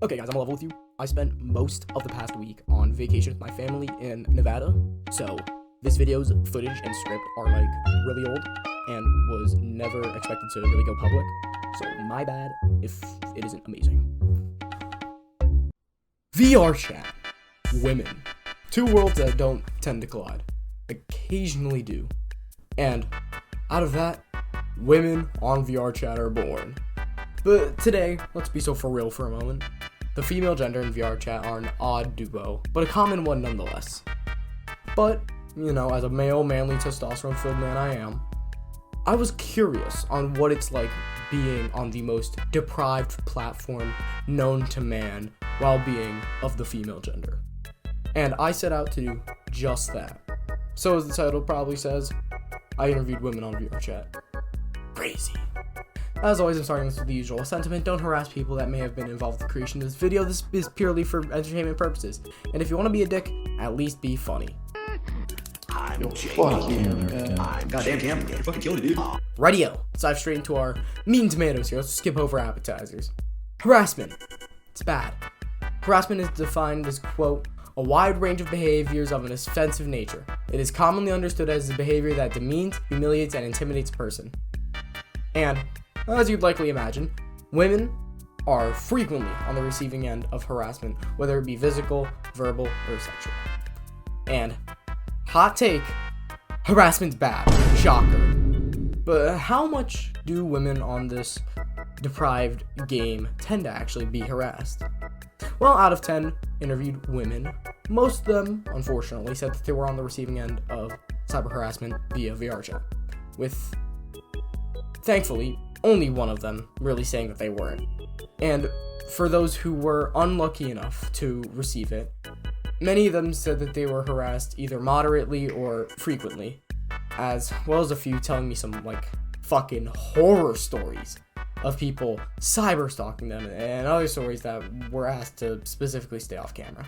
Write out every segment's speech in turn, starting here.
Okay guys, I'm gonna level with you. I spent most of the past week on vacation with my family in Nevada, so this video's footage and script are like really old and was never expected to really go public, so my bad if it isn't amazing. Vrchat. Women. Two worlds that don't tend to collide. Occasionally do. And out of that, women on Vrchat are born. But today, let's be so for real for a moment. The female gender in Vrchat are an odd duo, but a common one nonetheless. But, you know, as a male, manly, testosterone-filled man I am, I was curious on what it's like being on the most deprived platform known to man while being of the female gender. And I set out to do just that. So as the title probably says, I interviewed women on Vrchat. Crazy. As always, I'm starting this with the usual sentiment: don't harass people that may have been involved with the creation of this video. This is purely for entertainment purposes. And if you want to be a dick, at least be funny. I'm Goddamn, you fucking killed it, dude. Radio. Let's dive straight into our mean tomatoes here. Let's skip over appetizers. Harassment. It's bad. Harassment is defined as, quote, a wide range of behaviors of an offensive nature. It is commonly understood as a behavior that demeans, humiliates, and intimidates a person. And, as you'd likely imagine, women are frequently on the receiving end of harassment, whether it be physical, verbal, or sexual. And, hot take, harassment's bad. Shocker. But how much do women on this deprived game tend to actually be harassed? Well, out of 10 interviewed women, most of them, unfortunately, said that they were on the receiving end of cyber harassment via Vrchat, with, thankfully, only one of them really saying that they weren't. And for those who were unlucky enough to receive it, many of them said that they were harassed either moderately or frequently, as well as a few telling me some, fucking horror stories of people cyber stalking them and other stories that were asked to specifically stay off camera.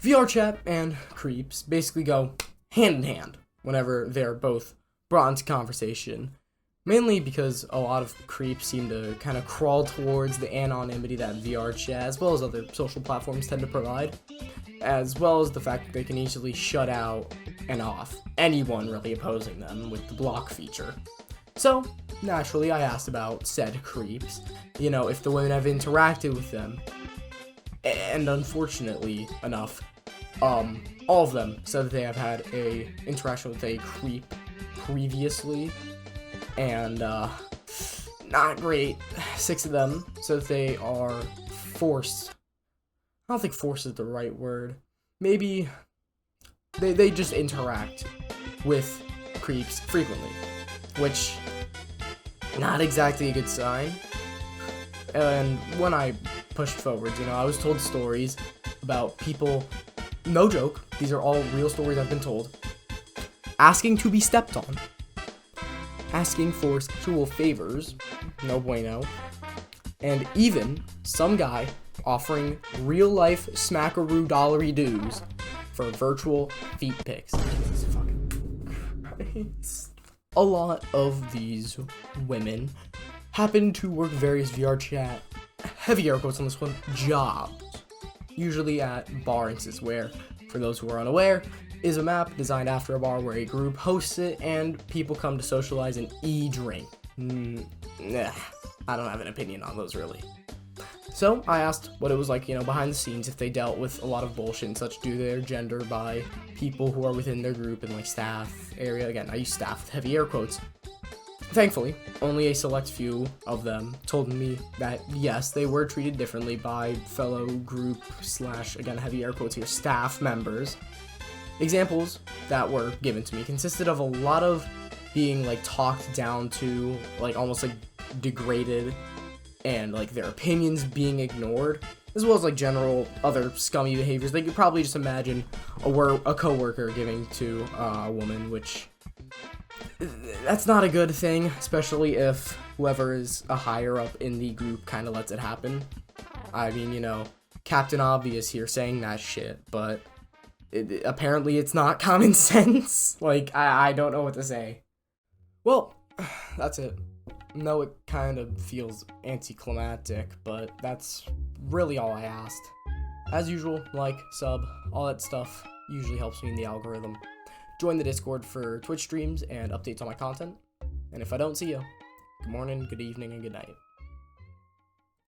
Vrchat and creeps basically go hand in hand whenever they're both brought into conversation, mainly because a lot of creeps seem to kind of crawl towards the anonymity that Vrchat, as well as other social platforms, tend to provide, as well as the fact that they can easily shut out and off anyone really opposing them with the block feature. So, naturally, I asked about said creeps, if the women have interacted with them, and unfortunately enough, all of them said that they have had a interaction with a creep previously, and not great. 6 of them said that they are forced. I don't think force is the right word. Maybe they just interact with creeps frequently, which not exactly a good sign. And when I pushed forward, I was told stories about people, no joke, these are all real stories I've been told, asking to be stepped on, asking for sexual favors, no bueno, and even some guy offering real-life smackaroo dollary dues for virtual feet pics. Jesus fucking Christ. A lot of these women happen to work various Vrchat, heavy air quotes on this one, jobs, usually at bars, where, for those who are unaware, is a map designed after a bar where a group hosts it and people come to socialize and drink. I don't have an opinion on those, really. So I asked what it was like, behind the scenes, if they dealt with a lot of bullshit and such due to their gender by people who are within their group and staff area. Again, I use staff with heavy air quotes. Thankfully, only a select few of them told me that yes, they were treated differently by fellow group / again, heavy air quotes here, staff members. Examples that were given to me consisted of a lot of being talked down to, almost degraded, and their opinions being ignored, as well as general other scummy behaviors that you probably just imagine a coworker giving to a woman, which that's not a good thing, especially if whoever is a higher up in the group kind of lets it happen. I mean, Captain Obvious here saying that shit, but apparently it's not common sense. I don't know what to say. Well, that's it. No, it kind of feels anticlimactic, but that's really all I asked. As usual, like, sub, all that stuff usually helps me in the algorithm. Join the Discord for Twitch streams and updates on my content. And if I don't see you, good morning, good evening, and good night.